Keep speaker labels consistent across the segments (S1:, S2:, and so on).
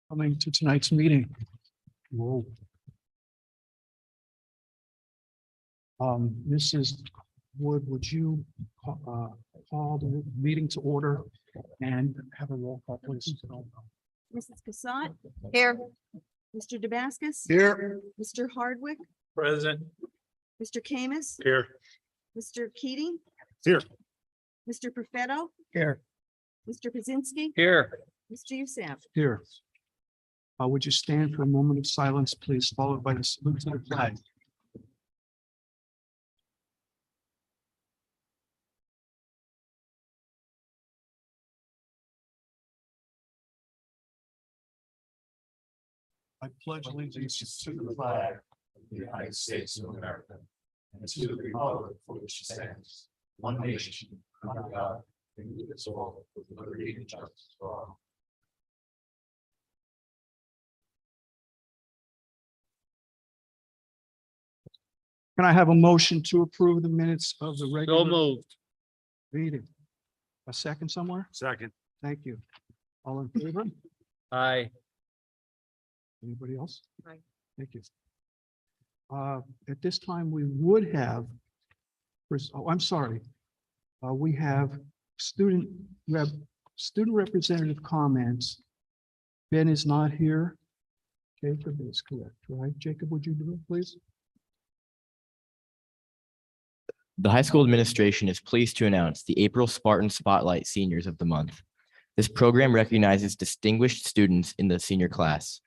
S1: Coming to tonight's meeting. Whoa. Mrs. Wood, would you call the meeting to order and have a roll call, please?
S2: Mrs. Cassatt. Here. Mr. Damascus.
S1: Here.
S2: Mr. Hardwick.
S3: Present.
S2: Mr. Camus.
S3: Here.
S2: Mr. Keating.
S3: Here.
S2: Mr. Perfetto.
S1: Here.
S2: Mr. Pazinski.
S3: Here.
S2: Mr. Youssef.
S1: Here. Would you stand for a moment of silence, please, followed by the salute to the flag? I pledge allegiance to the flag
S4: of the United States of America and to the republic for which it stands, one nation, under God, indivisible, with liberty and justice for all.
S1: Can I have a motion to approve the minutes of the
S3: So
S1: regular
S3: moved.
S1: meeting? A second somewhere?
S3: Second.
S1: Thank you. All in favor?
S3: Aye.
S1: Anybody else?
S2: Aye.
S1: Thank you. At this time, we would have, oh, I'm sorry. We have student representative comments. Ben is not here. Jacob is correct, right? Jacob, would you do it, please?
S5: The high school administration is pleased to announce the April Spartan Spotlight Seniors of the Month. This program recognizes distinguished students in the senior class.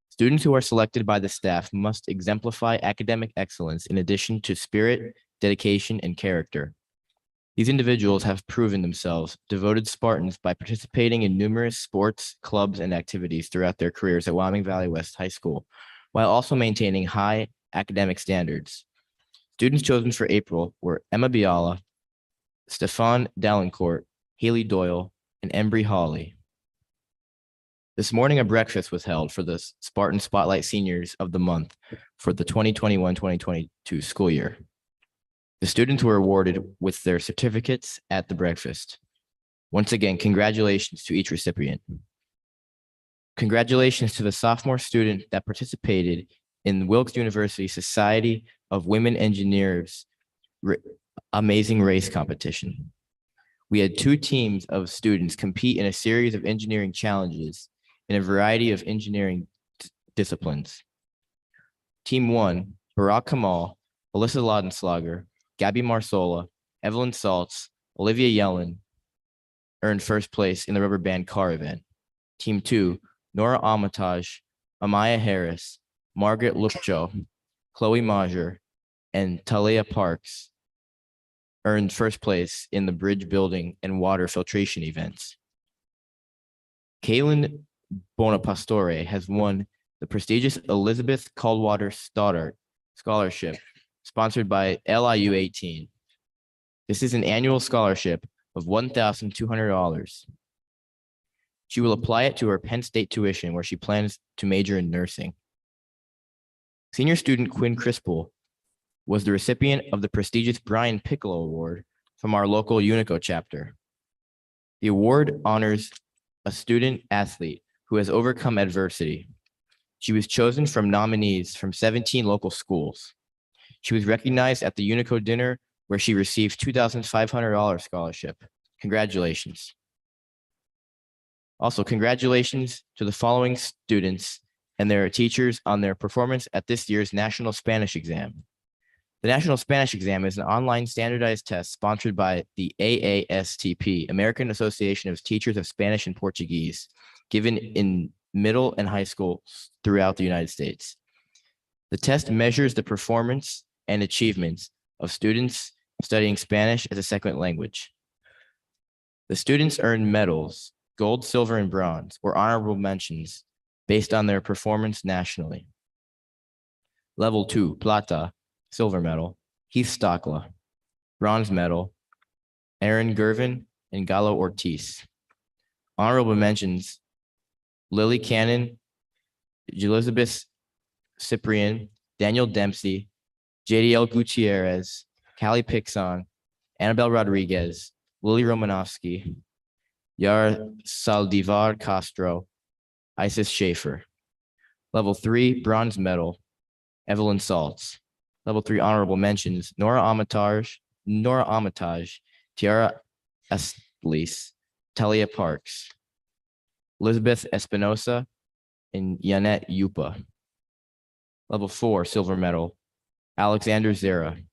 S5: Students who are selected by the staff must exemplify academic excellence in addition to spirit, dedication, and character. These individuals have proven themselves devoted Spartans by participating in numerous sports, clubs, and activities throughout their careers at Wyoming Valley West High School, while also maintaining high academic standards. Students chosen for April were Emma Biala, Stefan Dallencourt, Haley Doyle, and Embry Hawley. This morning, a breakfast was held for the Spartan Spotlight Seniors of the Month for the 2021-2022 school year. The students were awarded with their certificates at the breakfast. Once again, congratulations to each recipient. Congratulations to the sophomore student that participated in Wilkes University Society of Women Engineers Amazing Race Competition. We had 2 teams of students compete in a series of engineering challenges in a variety of engineering disciplines. Team 1, Barack Kamal, Alyssa Laudenslager, Gabby Marsola, Evelyn Saltz, Olivia Yellen earned first place in the rubber band car event. Team 2, Nora Armitage, Amaya Harris, Margaret Lupcho, Chloe Majer, and Talia Parks earned first place in the bridge building and water filtration events. Kaylin Bonapastore has won the prestigious Elizabeth Caldwater Stoddard Scholarship sponsored by LIU 18. This is an annual scholarship of $1,200. She will apply it to her Penn State tuition where she plans to major in nursing. Senior student Quinn Crispel was the recipient of the prestigious Brian Piccolo Award from our local Unico chapter. The award honors a student athlete who has overcome adversity. She was chosen from nominees from 17 local schools. She was recognized at the Unico dinner where she received $2,500 scholarship. Congratulations. Also, congratulations to the following students and their teachers on their performance at this year's National Spanish Exam. The National Spanish Exam is an online standardized test sponsored by the AASTP, American Association of Teachers of Spanish and Portuguese, given in middle and high school throughout the United States. The test measures the performance and achievements of students studying Spanish as a second language. The students earn medals, gold, silver, and bronze, or honorable mentions based on their performance nationally. Level 2, Plata, silver medal, Heath Stockla, bronze medal, Aaron Gervin and Galo Ortiz. Honorable mentions, Lily Cannon, Elizabeth Cyprian, Daniel Dempsey, JDL Gutierrez, Callie Pixon, Annabelle Rodriguez, Lily Romanovsky, Yara Saldivar Castro, Isis Schaefer. Level 3, bronze medal, Evelyn Saltz. Level 3 honorable mentions, Nora Amatage, Tiara Estlis, Talia Parks, Elizabeth Espinosa, and Yanet Yupa. Level 4, silver medal, Alexander Zera.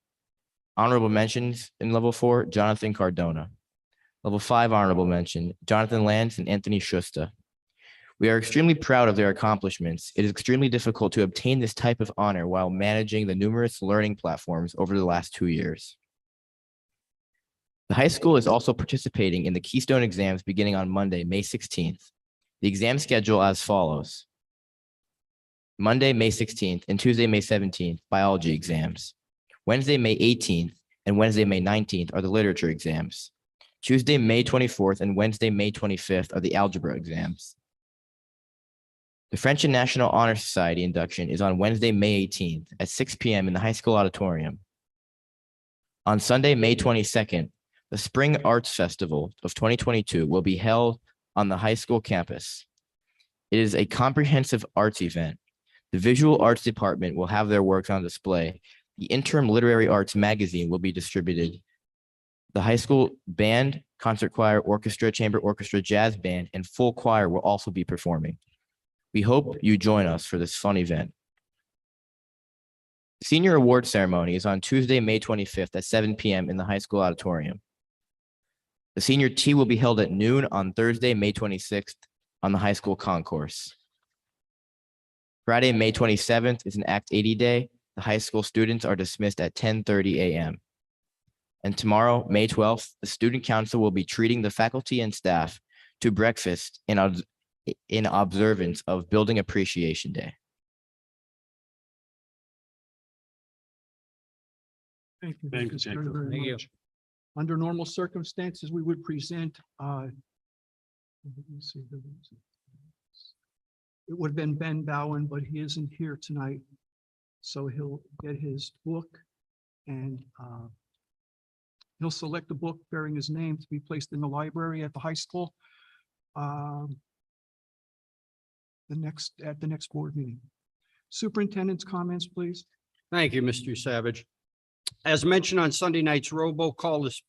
S5: Honorable mentions in level 4, Jonathan Cardona. Level 5 honorable mention, Jonathan Lance and Anthony Schusta. We are extremely proud of their accomplishments. It is extremely difficult to obtain this type of honor while managing the numerous learning platforms over the last 2 years. The high school is also participating in the Keystone exams beginning on Monday, May 16th. The exam schedule as follows. Monday, May 16th and Tuesday, May 17th, biology exams. Wednesday, May 18th and Wednesday, May 19th are the literature exams. Tuesday, May 24th and Wednesday, May 25th are the algebra exams. The French and National Honor Society induction is on Wednesday, May 18th at 6 p.m. in the high school auditorium. On Sunday, May 22nd, the Spring Arts Festival of 2022 will be held on the high school campus. It is a comprehensive arts event. The Visual Arts Department will have their works on display. The Interim Literary Arts magazine will be distributed. The high school band, concert choir, orchestra, chamber orchestra, jazz band, and full choir will also be performing. We hope you join us for this fun event. The senior award ceremony is on Tuesday, May 25th at 7 p.m. in the high school auditorium. The senior tea will be held at noon on Thursday, May 26th on the high school concourse. Friday, May 27th is an Act 80 day. The high school students are dismissed at 10:30 a.m. And tomorrow, May 12th, the student council will be treating the faculty and staff to breakfast in observance of Building Appreciation Day.
S1: Thank you.
S4: Thank you,
S1: Lucas, very,
S4: Jacob.
S1: very
S3: Thank you.
S1: much. Under normal circumstances, we would present, let me see, it would have been Ben Bowen, but he isn't here tonight. So he'll get his book and he'll select a book bearing his name to be placed in the library at the high school. At the next board meeting. Superintendent's comments, please.
S3: Thank you, Mr. Savage. As mentioned on Sunday night's robocall this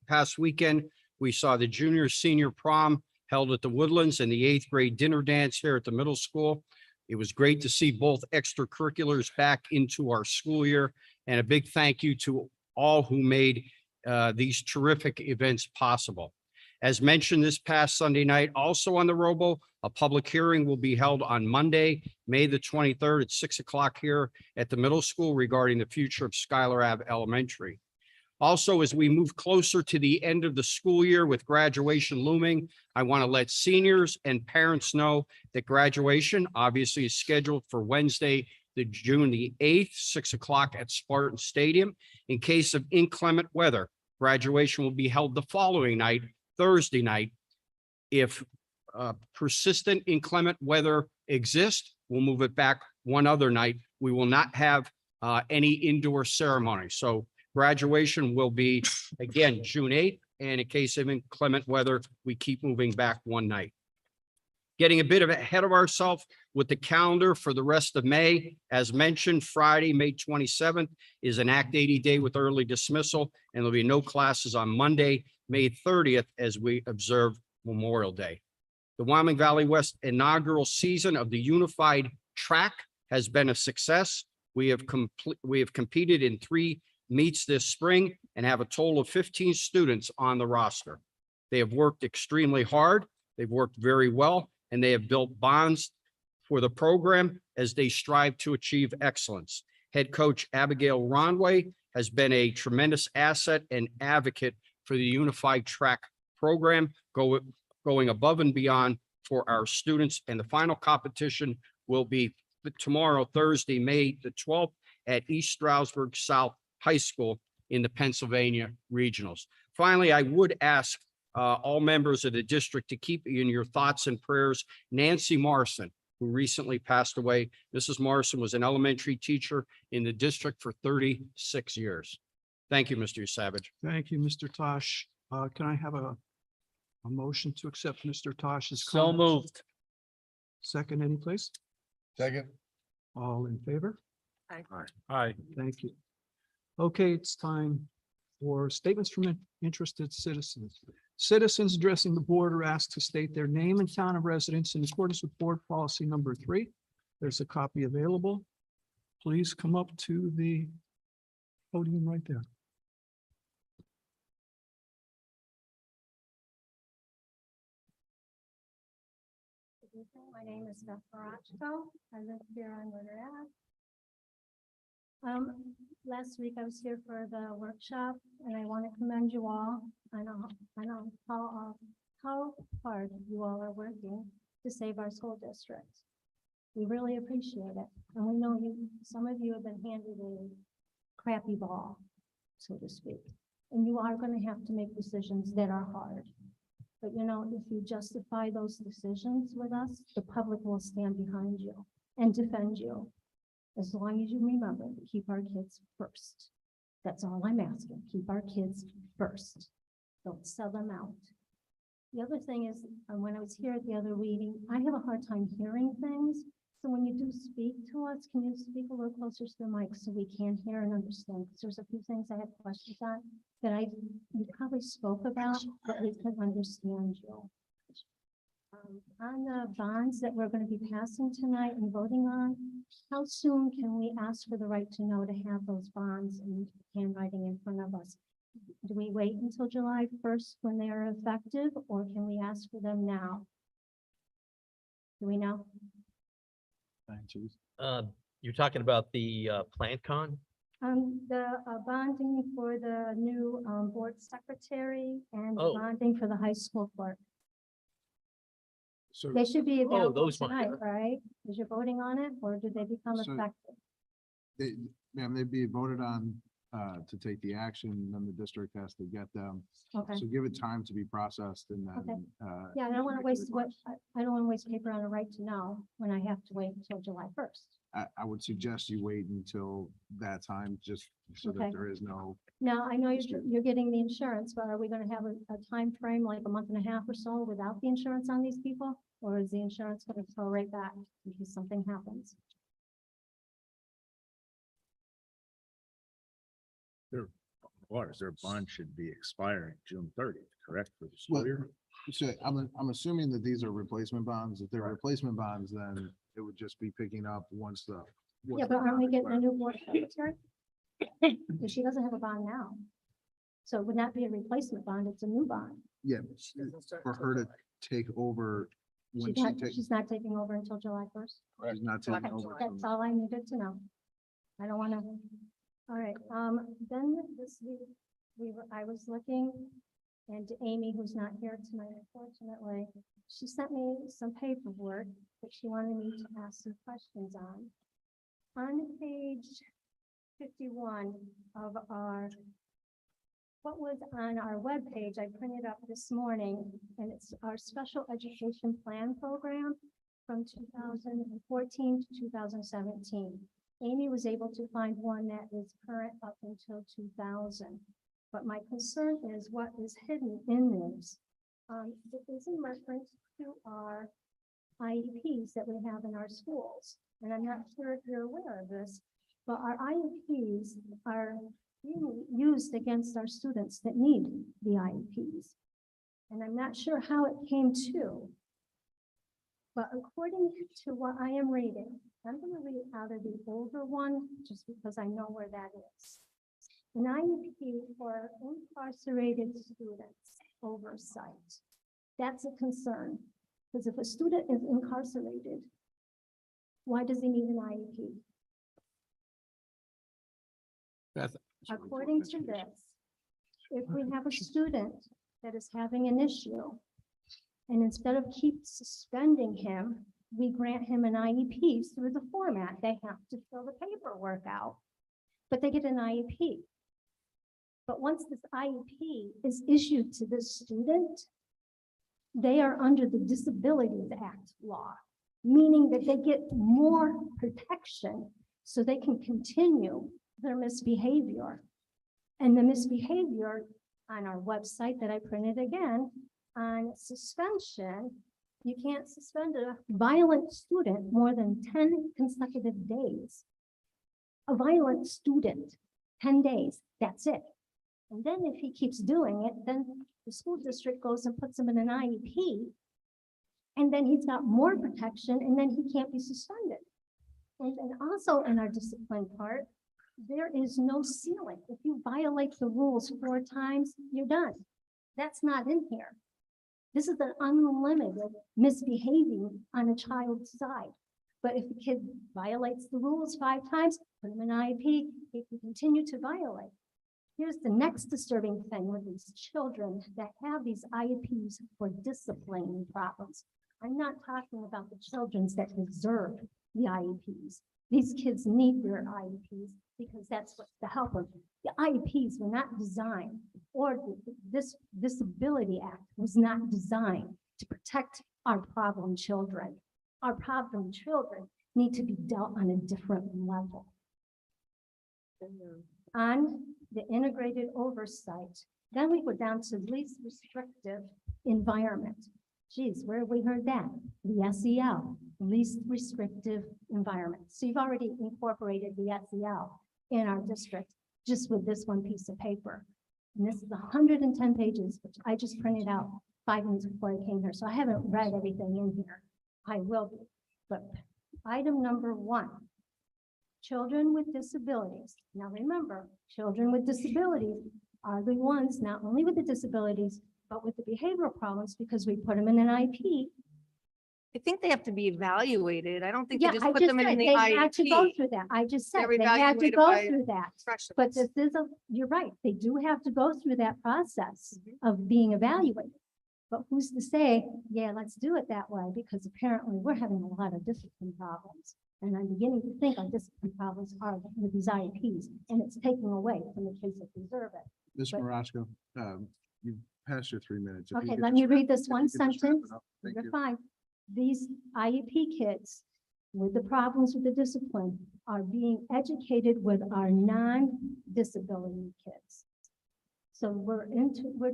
S3: past weekend, we saw the junior senior prom held at the Woodlands and the 8th grade dinner dance here at the middle school. It was great to see both extracurriculars back into our school year, and a big thank you to all who made these terrific events possible. As mentioned this past Sunday night, also on the Robo, a public hearing will be held on Monday, May the 23rd at 6 o'clock here at the middle school regarding the future of Schuyler Ave Elementary. Also, as we move closer to the end of the school year with graduation looming, I want to let seniors and parents know that graduation obviously is scheduled for Wednesday, June the 8th, 6 o'clock at Spartan Stadium. In case of inclement weather, graduation will be held the following night, Thursday night. If persistent inclement weather exists, we'll move it back one other night. We will not have any indoor ceremony. So graduation will be again June 8th, and in case of inclement weather, we keep moving back one night. Getting a bit ahead of ourselves with the calendar for the rest of May. As mentioned, Friday, May 27th is an Act 80 day with early dismissal, and there'll be no classes on Monday, May 30th, as we observe Memorial Day. The Wyoming Valley West inaugural season of the Unified Track has been a success. We have competed in 3 meets this spring and have a total of 15 students on the roster. They have worked extremely hard. They've worked very well, and they have built bonds for the program as they strive to achieve excellence. Head coach Abigail Ronway has been a tremendous asset and advocate for the Unified Track program, going above and beyond for our students. And the final competition will be tomorrow, Thursday, May the 12th at East Stroudsburg South High School in the Pennsylvania Regionals. Finally, I would ask all members of the district to keep in your thoughts and prayers Nancy Morrison, who recently passed away. Mrs. Morrison was an elementary teacher in the district for 36 years. Thank you, Mr. Savage.
S1: Thank you, Mr. Tosh. Can I have a motion to accept Mr. Tosh's
S6: So
S1: comments?
S6: moved.
S1: Second, any place?
S4: Second.
S1: All in favor?
S4: Aye.
S1: Thank you. Okay, it's time for statements from interested citizens. Citizens addressing the board are asked to state their name and town of residence in accordance with board policy number 3. There's a copy available. Please come up to the podium right there.
S6: Good evening. My name is Beth Barachko. I live here on Winter Ave. Last week I was here for the workshop and I want to commend you all. I know how hard you all are working to save our school district. We really appreciate it. And we know some of you have been handed a crappy ball, so to speak. And you are going to have to make decisions that are hard. But you know, if you justify those decisions with us, the public will stand behind you and defend you. As long as you remember to keep our kids first. That's all I'm asking. Keep our kids first. Don't sell them out. The other thing is, when I was here at the other reading, I have a hard time hearing things. So when you do speak to us, can you speak a little closer to the mic so we can hear and understand? Because there's a few things I have questions on that you probably spoke about, but we can understand you. On the bonds that we're going to be passing tonight and voting on, how soon can we ask for the right to know to have those bonds in handwriting in front of us? Do we wait until July 1st when they are effective, or can we ask for them now? Do we know?
S7: You're talking about the plant con?
S6: The bonding for the new board secretary and
S7: Oh.
S6: bonding for the high school clerk.
S4: So,
S6: They should be available
S7: those ones,
S6: tonight, right? Is you voting on it, or do they become
S8: So-
S6: effective?
S8: ma'am, they'd be voted on to take the action, and then the district has to get them.
S6: Okay.
S8: So give it time to be processed and
S6: Okay.
S8: then.
S6: Yeah, I don't want to waste I don't want to waste paper on a right to know when I have to wait until July 1st.
S8: I would suggest you wait until that time, just so
S6: Okay.
S8: that there is no.
S6: Now, I know you're getting the insurance, but are we going to have a time frame like a month and a half or so without the insurance on these people? Or is the insurance going to throw right back in case something happens?
S9: Their bond should be expiring June 30th, correct, for the
S8: Well,
S9: school year?
S8: So I'm assuming that these are replacement bonds. If they're replacement bonds, then it would just be picking up once the.
S6: Yeah, but aren't we getting a new board secretary? Because she doesn't have a bond now. So it would not be a replacement bond, it's a new bond.
S8: Yeah, for her to take over. When she takes,
S6: She's not taking over until July 1st.
S8: she's not taking
S6: Okay,
S8: over.
S6: that's all I needed to know. I don't want to. All right, then this week, I was looking, and Amy, who's not here tonight, unfortunately, she sent me some paperwork that she wanted me to ask some questions on. On page 51 of what was on our webpage, I printed up this morning, and it's our special education plan program from 2014 to 2017. Amy was able to find one that is current up until 2000. But my concern is what is hidden in this. It is in reference to our IEPs that we have in our schools. And I'm not sure if you're aware of this, but our IEPs are being used against our students that need the IEPs. And I'm not sure how it came to. But according to what I am reading, I'm going to read out of the older one just because I know where that is. An IEP for incarcerated students oversight. That's a concern, because if a student is incarcerated, why does he need an IEP? According to this, if we have a student that is having an issue, and instead of keep suspending him, we grant him an IEP through the format. They have to fill the paperwork out, but they get an IEP. But once this IEP is issued to this student, they are under the Disabilities Act law, meaning that they get more protection so they can continue their misbehavior. And the misbehavior on our website that I printed again on suspension You can't suspend a violent student more than 10 consecutive days. A violent student, 10 days, that's it. And then if he keeps doing it, then the school district goes and puts him in an IEP. And then he's got more protection and then he can't be suspended. And then also in our discipline part, there is no ceiling. If you violate the rules 4 times, you're done. That's not in here. This is an unlimited misbehaving on a child's side. But if the kid violates the rules 5 times, put him in IEP, he can continue to violate. Here's the next disturbing thing with these children that have these IEPs for disciplining problems. I'm not talking about the children that deserve the IEPs. These kids need their IEPs because that's what to help them. The IEPs were not designed, or this Disability Act was not designed to protect our problem children. Our problem children need to be dealt on a different level. On the integrated oversight, then we go down to least restrictive environment. Geez, where have we heard that? The SEL, least restrictive environment. So you've already incorporated the SEL in our district just with this one piece of paper. And this is 110 pages, which I just printed out 5 minutes before I came here. So I haven't read everything in here. I will be. But item number 1, children with disabilities. Now remember, children with disabilities are the ones, not only with the disabilities, but with the behavioral problems, because we put them in an IEP.
S10: I think they have to be evaluated. I don't think they
S6: Yeah,
S10: just
S6: I
S10: put
S6: just
S10: them in
S6: said
S10: the
S6: they had to go
S10: IEP.
S6: through that. I just said
S10: They're
S6: they had to
S10: evaluated
S6: go
S10: by
S6: through that. But
S10: Professionals.
S6: this is you're right, they do have to go through that process of being evaluated. But who's to say, yeah, let's do it that way, because apparently we're having a lot of discipline problems. And I'm beginning to think our discipline problems are with these IEPs, and it's taking away from the kids that deserve it.
S8: Ms.
S6: But-
S8: Marosco, you've passed your 3 minutes. If you
S6: Okay,
S8: could
S6: let
S8: just
S6: me
S8: wrap-
S6: read this
S8: if
S6: one
S8: you could just wrap
S6: sentence.
S8: it up. Thank
S6: You're
S8: you.
S6: fine. These IEP kids with the problems with the discipline are being educated with our non-disability kids. So we're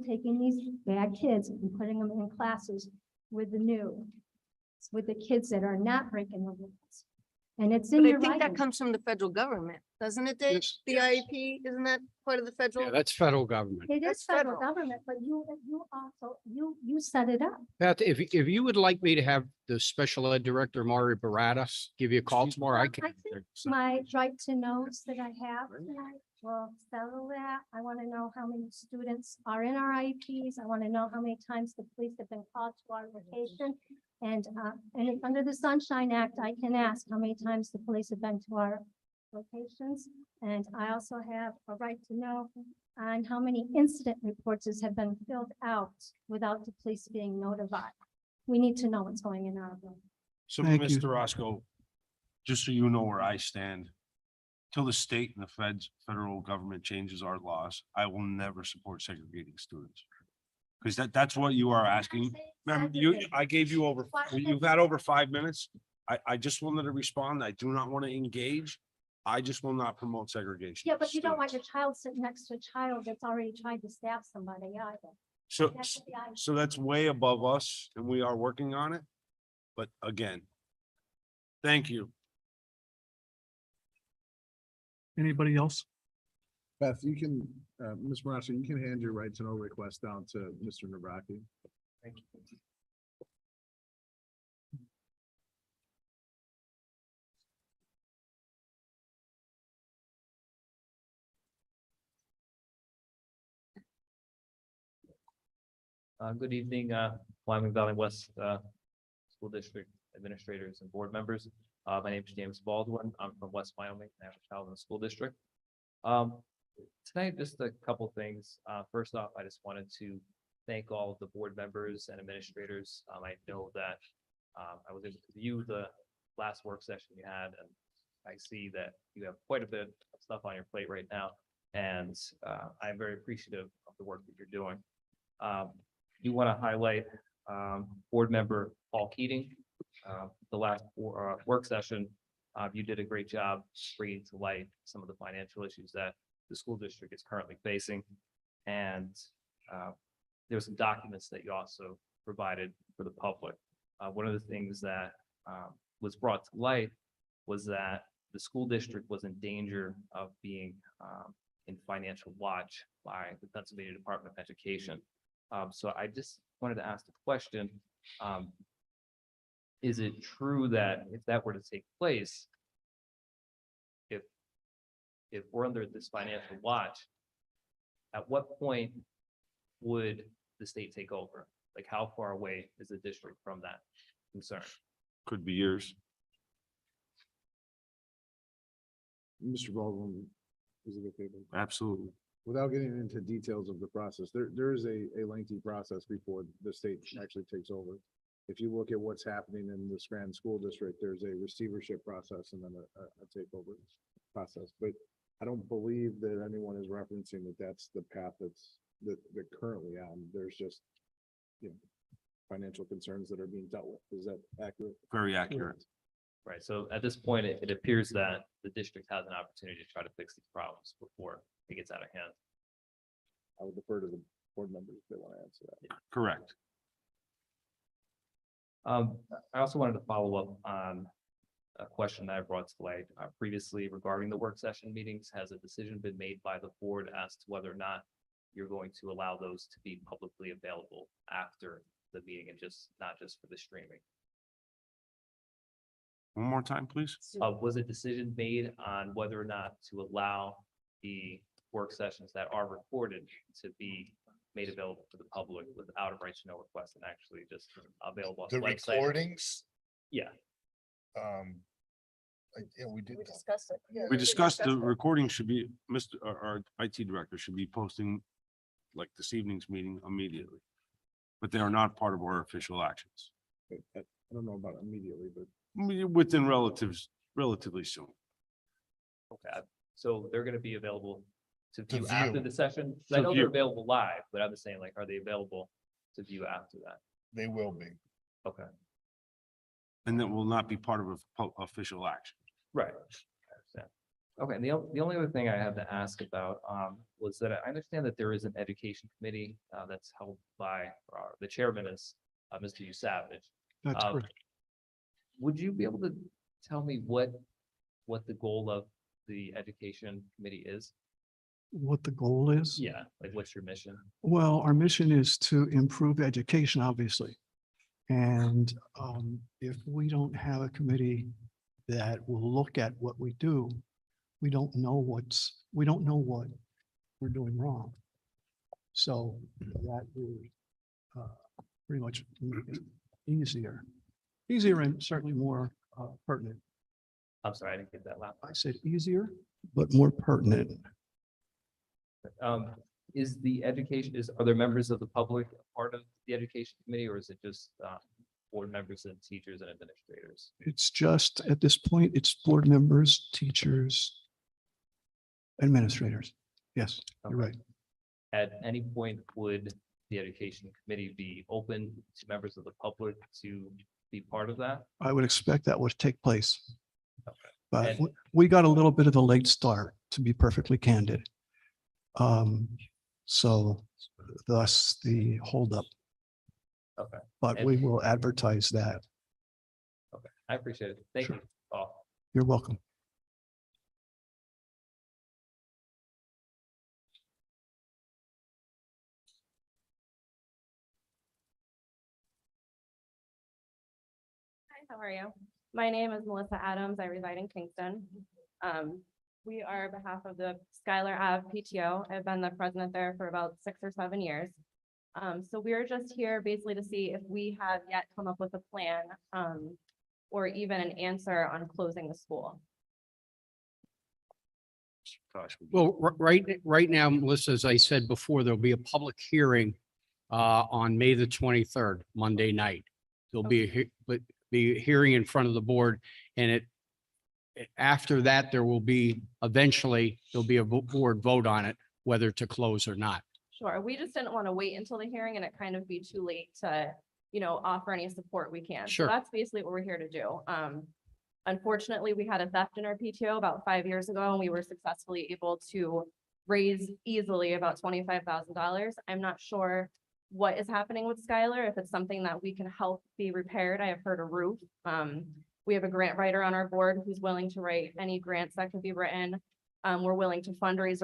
S6: taking these bad kids and putting them in classes with the kids that are not breaking the rules. And it's in
S10: But I
S6: your
S10: think that
S6: writing.
S10: comes from the federal government, doesn't it, Dave?
S8: Yes.
S10: The IEP, isn't that part of the federal?
S3: Yeah, that's federal government.
S6: It is
S10: That's
S6: federal
S10: federal.
S6: government, but you also, you set it up.
S3: Pat, if you would like me to have the special ed director, Mario Barata, give you a call tomorrow, I can.
S6: I think my right to knows that I have tonight will settle that. I want to know how many students are in our IEPs. I want to know how many times the police have been called to our location. And if under the Sunshine Act, I can ask how many times the police have been to our locations. And I also have a right to know on how many incident reports have been filled out without the police being notified. We need to know what's going in our building.
S11: So,
S1: Thank you.
S11: Mr. Roscoe, just so you know where I stand, till the state and the federal government changes our laws, I will never support segregating students. Because that's what you are asking. Ma'am, I gave you you've had over 5 minutes. I just wanted to respond. I do not want to engage. I just will not promote segregation.
S6: Yeah,
S11: of
S6: but you don't want your
S11: students.
S6: child sitting next to a child that's already tried to stab somebody either.
S11: So,
S6: That's the idea.
S11: so that's way above us and we are working on it. But again, thank you.
S1: Anybody else?
S8: Beth, you can, Ms. Marosco, you can hand your right to know request down to Mr. Navraki.
S7: Thank you. Good evening, Wyoming Valley West School District administrators and board members. My name is James Baldwin. I'm from West Wyoming, I have a child in the school district. Tonight, just a couple things. First off, I just wanted to thank all of the board members and administrators. I know that I was able to view the last work session you had, and I see that you have quite a bit of stuff on your plate right now. And I'm very appreciative of the work that you're doing. You want to highlight board member Paul Keating. The last work session, you did a great job bringing to light some of the financial issues that the school district is currently facing. And there were some documents that you also provided for the public. one of the things that was brought to light was that the school district was in danger of being in financial watch by the Pennsylvania Department of Education. So I just wanted to ask the question, is it true that if that were to take place, if we're under this financial watch, at what point would the state take over? Like, how far away is the district from that concern?
S11: Could be years.
S8: Mr. Baldwin, is it okay? with-
S11: Absolutely.
S8: Without getting into details of the process, there is a lengthy process before the state actually takes over. If you look at what's happening in the Scranton School District, there's a receivership process and then a takeover process. But I don't believe that anyone is referencing that that's the path that they're currently on. There's just, financial concerns that are being dealt with. Is that accurate?
S11: Very accurate.
S7: Right, so at this point, it appears that the district has an opportunity to try to fix these problems before it gets out of hand.
S8: I would defer to the board members if they want to answer that.
S11: Correct.
S7: I also wanted to follow up on a question that I brought to light previously regarding the work session meetings. Has a decision been made by the board as to whether or not you're going to allow those to be publicly available after the meeting and not just for the streaming?
S11: One more time, please.
S7: Was a decision made on whether or not to allow the work sessions that are recorded to be made available to the public without a right to know request and actually just available on the
S4: The
S7: website?
S4: recordings,
S7: Yeah,
S4: yeah, we did.
S2: We discussed it. Yeah,
S11: We discussed the
S2: it.
S11: recording should be, our IT director should be posting like this evening's meeting immediately. But they are not part of our official actions.
S8: I don't know about immediately, but
S11: Within relatively soon.
S7: okay, so they're gonna be available to
S4: To
S7: view after
S4: view.
S7: the session? 'Cause I
S11: To
S7: know they're
S11: view.
S7: available live, but I'm just saying, like, are they available to view after that?
S4: They will be.
S7: Okay,
S11: And that will not be part of official action.
S7: right. I understand. Okay, and the only other thing I have to ask about was that I understand that there is an education committee that's held by the chairman is Mr. Savage.
S1: That's correct.
S7: Would you be able to tell me what the goal of the education committee is?
S1: What the goal is?
S7: Yeah, like what's your mission?
S1: Well, our mission is to improve education, obviously. And if we don't have a committee that will look at what we do, we don't know what we're doing wrong. So that would pretty much make it easier and certainly more pertinent.
S7: I'm sorry, I didn't get that last.
S1: I said easier, but more pertinent.
S7: Is the education, are there members of the public a part of the education committee, or is it just board members and teachers and administrators?
S1: It's just, at this point, it's board members, teachers, administrators. Yes, you're right.
S7: At any point, would the education committee be open to members of the public to be part of that?
S1: I would expect that would take place.
S7: Okay.
S1: But
S7: And-
S1: we got a little bit of a late start, to be perfectly candid. So thus the holdup.
S7: Okay,
S1: But we will advertise that.
S7: okay, I appreciate it. Thank
S1: Sure.
S7: you. all.
S1: You're welcome.
S12: Hi, how are you? My name is Melissa Adams. I reside in Kingston. We are on behalf of the Skylar Ave PTO. I've been the president there for about 6 or 7 years. So we're just here basically to see if we have yet come up with a plan, or even an answer on closing the school.
S11: Gosh.
S3: Well, right now, Melissa, as I said before, there'll be a public hearing on May the 23rd, Monday night. There'll be a hearing in front of the board, and after that, there'll be a board vote on it, whether to close or not.
S12: Sure, we just didn't want to wait until the hearing and it kind of be too late to, offer any support we can. So
S3: Sure.
S12: that's basically what we're here to do. Unfortunately, we had a theft in our PTO about 5 years ago, and we were successfully able to raise easily about $25,000. I'm not sure what is happening with Skylar, if it's something that we can help be repaired. I have heard a roof. We have a grant writer on our board who's willing to write any grants that could be written. We're willing to fundraise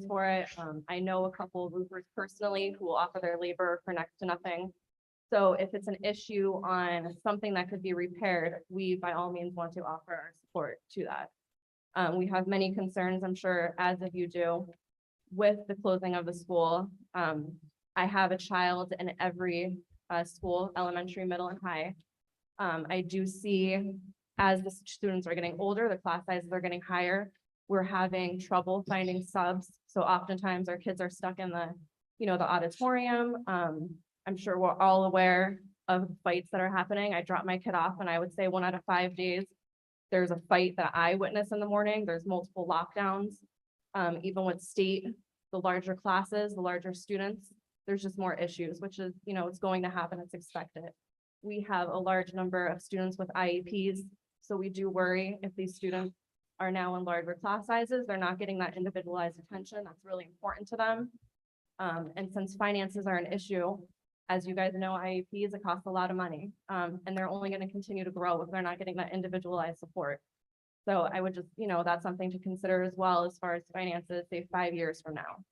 S12: for it. I know a couple of roofers personally who will offer their labor for next to nothing. So if it's an issue on something that could be repaired, we by all means want to offer our support to that. We have many concerns, I'm sure, as of you do, with the closing of the school. I have a child in every school, elementary, middle, and high. I do see as the students are getting older, the class sizes are getting higher. We're having trouble finding subs. So oftentimes our kids are stuck in the, the auditorium. I'm sure we're all aware of fights that are happening. I drop my kid off and I would say 1 out of 5 days, there's a fight that I witness in the morning. There's multiple lockdowns. Even with state, the larger classes, the larger students, there's just more issues, which is, it's going to happen. It's expected. We have a large number of students with IEPs. So we do worry if these students are now in larger class sizes, they're not getting that individualized attention. That's really important to them. And since finances are an issue, as you guys know, IEPs, it costs a lot of money. And they're only going to continue to grow if they're not getting that individualized support. So I would just, that's something to consider as well as far as finances, say 5 years from now.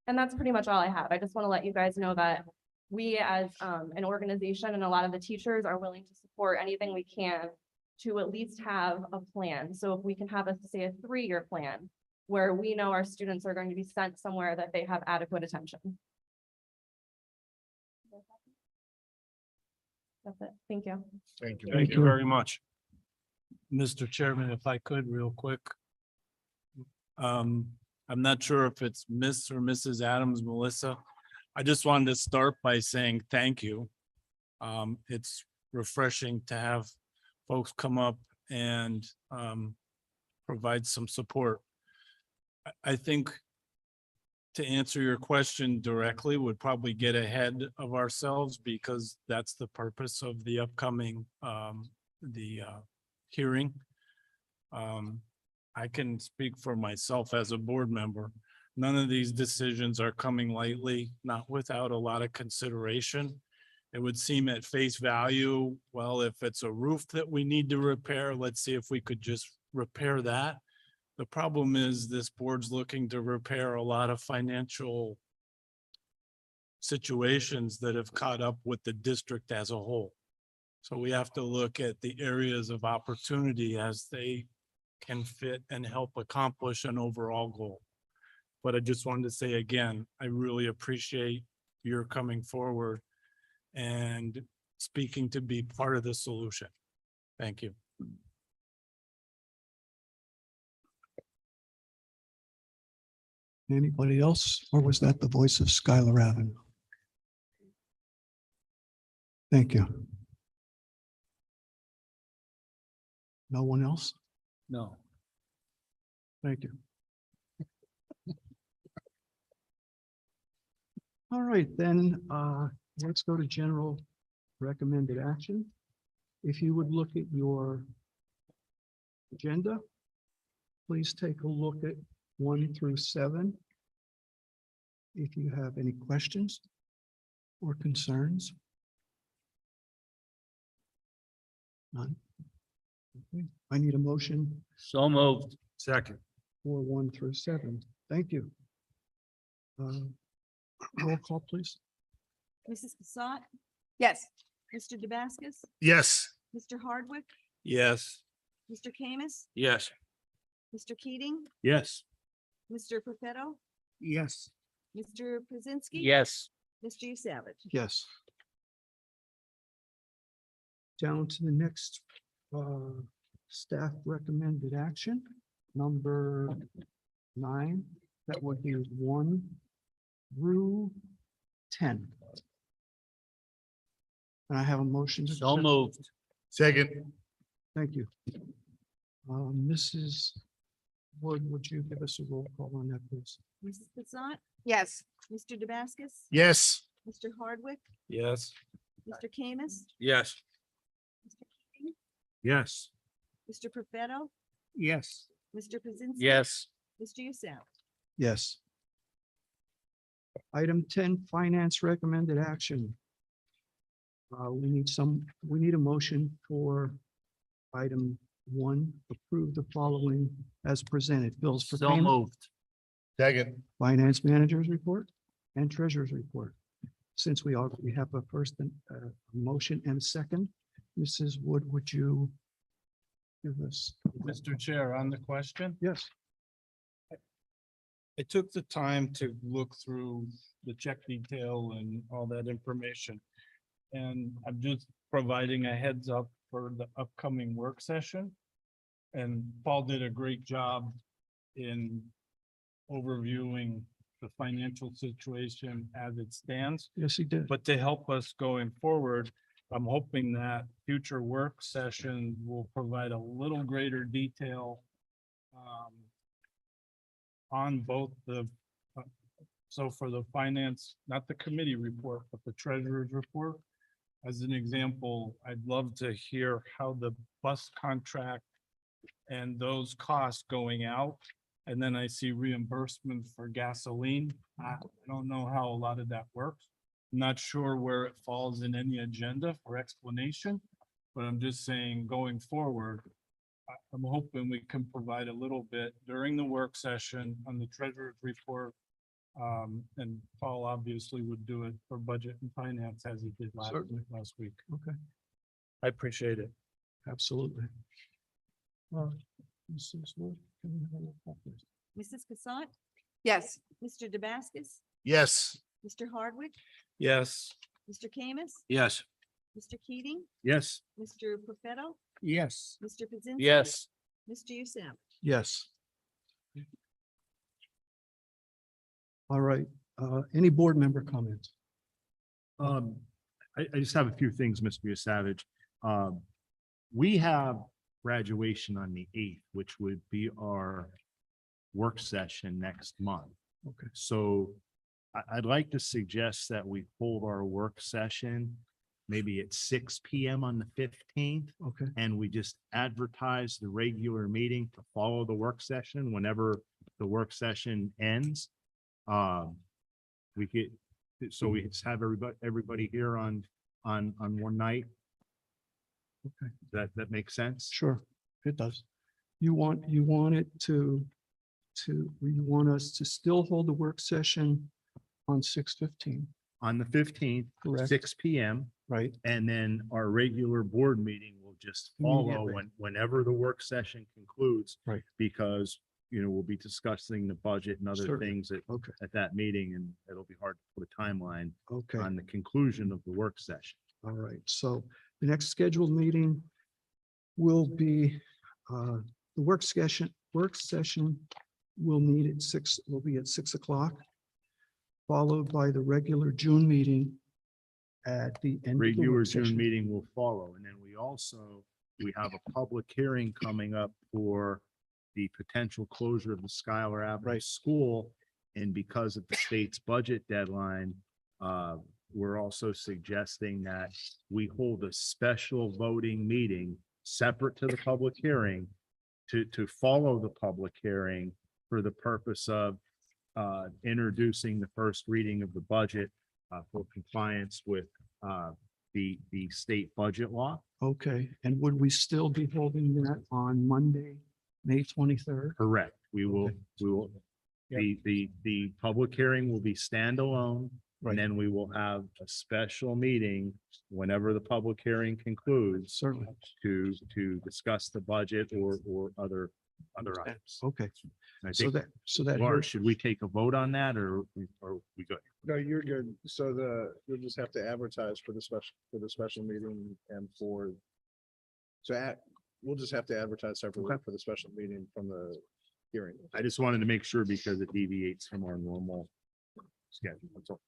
S12: And that's pretty much all I have. I just want to let you guys know that we as an organization and a lot of the teachers are willing to support anything we can to at least have a plan. So if we can have say a 3-year plan where we know our students are going to be sent somewhere that they have adequate attention. That's it. Thank you.
S11: Thank you.
S1: Thank
S11: Thank you
S1: you.
S11: very much.
S4: Mr. Chairman, if I could real quick. I'm not sure if it's Miss or Mrs. Adams, Melissa. I just wanted to start by saying thank you. It's refreshing to have folks come up and provide some support. I think to answer your question directly would probably get ahead of ourselves because that's the purpose of the upcoming hearing. I can speak for myself as a board member. None of these decisions are coming lightly, not without a lot of consideration. It would seem at face value, well, if it's a roof that we need to repair, let's see if we could just repair that. The problem is this board's looking to repair a lot of financial situations that have caught up with the district as a whole. So we have to look at the areas of opportunity as they can fit and help accomplish an overall goal. But I just wanted to say again, I really appreciate your coming forward and speaking to be part of the solution. Thank you.
S1: Anybody else, or was that the voice of Skylar Avenue? Thank you. No one else?
S4: No.
S1: Thank you. All right, then, let's go to general recommended action. If you would look at your agenda, please take a look at 1 through 7. If you have any questions or concerns. None. Okay. I need a motion
S4: So moved.
S11: Second.
S1: for 1 through 7. Thank you. Roll call, please.
S2: Mrs. Cassatt,
S10: Yes.
S2: Mr. Damascus,
S11: Yes.
S2: Mr. Hardwick,
S4: Yes.
S2: Mr. Kamis,
S11: Yes.
S2: Mr. Keating,
S11: Yes.
S2: Mr. Profetto,
S1: Yes.
S2: Mr. Pazinski.
S4: Yes.
S2: Mr. Savage.
S1: Yes. Down to the next staff recommended action, number 9. That would be 1 through 10. And I have a motion. to
S4: So
S1: accept.
S4: moved.
S11: Second.
S1: Thank you. Mrs. Wood, would you give us a roll call on that, please?
S2: Mrs. Cassatt,
S10: Yes.
S2: Mr. Damascus,
S11: Yes.
S2: Mr. Hardwick,
S4: Yes.
S2: Mr. Kamis,
S11: Yes.
S2: Mr. Keating,
S11: Yes.
S2: Mr. Profetto,
S1: Yes.
S2: Mr. Pazinski.
S4: Yes.
S2: Mr. Savage.
S1: Yes. Item 10, finance recommended action. We need a motion for item 1, approve the following as presented. Bills for payment.
S9: moved. Second.
S1: Finance managers report and treasurer's report. Since we have a first motion and a second, Mrs. Wood, would you give us?
S4: Mr. Chair, on the question,
S1: Yes,
S4: I took the time to look through the check detail and all that information. And I'm just providing a heads up for the upcoming work session. And Paul did a great job in overviewing the financial situation as it stands.
S1: yes, he did.
S4: But to help us going forward, I'm hoping that future work session will provide a little greater detail on both so for the finance, not the committee report, but the treasurer's report. As an example, I'd love to hear how the bus contract and those costs going out. And then I see reimbursement for gasoline. I don't know how a lot of that works. I'm not sure where it falls in any agenda for explanation, but I'm just saying going forward, I'm hoping we can provide a little bit during the work session on the treasurer's report. And Paul obviously would do it for budget and finance as he did
S1: Certainly.
S4: last week.
S1: Okay,
S4: I appreciate it.
S1: absolutely. Mrs. Wood, can we have a roll call, please?
S2: Mrs. Cassatt,
S10: Yes.
S2: Mr. Damascus,
S9: Yes.
S2: Mr. Hardwick,
S4: Yes.
S2: Mr. Kamis,
S3: Yes.
S2: Mr. Keating,
S9: Yes.
S2: Mr. Profetto,
S4: Yes.
S2: Mr. Pazinski.
S4: Yes.
S2: Mr. Usam.
S1: Yes. All right, any board member comments?
S9: I just have a few things, Mr. Savage. We have graduation on the 8th, which would be our work session next month.
S1: Okay.
S9: So I'd like to suggest that we hold our work session maybe at 6 PM on the 15th.
S1: Okay,
S9: And we just advertise the regular meeting to follow the work session whenever the work session ends. We get, so we just have everybody here on one night.
S1: okay,
S9: That makes sense?
S1: sure, it does. You want it you want us to still hold the work session on 6/15,
S9: On the 15th,
S1: correct?
S9: 6 PM,
S1: Right,
S9: and then our regular board meeting will just follow
S1: Immediately.
S9: whenever the work session concludes.
S1: Right.
S9: Because, we'll be discussing the budget and other
S1: Certainly.
S9: things
S1: okay,
S9: at that meeting, and it'll be hard to put a timeline
S1: okay.
S9: on the conclusion of the work session.
S1: All right, so the next scheduled meeting will be, the work session will meet at 6, will be at 6 o'clock, followed by the regular June meeting at the end. of the
S9: Regular
S1: work
S9: June
S1: session.
S9: meeting will follow, and then we have a public hearing coming up for the potential closure of the Schuyler Avenue
S1: Right.
S9: School. And because of the state's budget deadline, we're also suggesting that we hold a special voting meeting separate to the public hearing to follow the public hearing for the purpose of introducing the first reading of the budget for compliance with the state budget law.
S1: Okay, and would we still be holding that on Monday, May 23rd?
S9: Correct. We will,
S4: Yep.
S9: the public hearing will be standalone.
S1: Right.
S9: And then we will have a special meeting whenever the public hearing concludes
S1: Certainly,
S9: to discuss the budget or other items.
S1: okay,
S9: And I
S1: so
S9: think,
S1: that.
S9: Laura, should we take a vote on that or we good?
S8: No, you're good. So you'll just have to advertise for the special meeting and we'll just have to advertise separately for the special meeting from the hearing.
S9: I just wanted to make sure because it deviates from our normal schedule. That's all.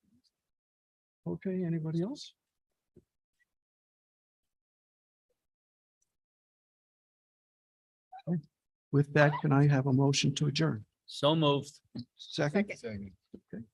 S1: Okay, anybody else? Okay. With that, can I have a motion to adjourn?
S3: So moved.
S1: Second?
S10: Second.
S1: Okay.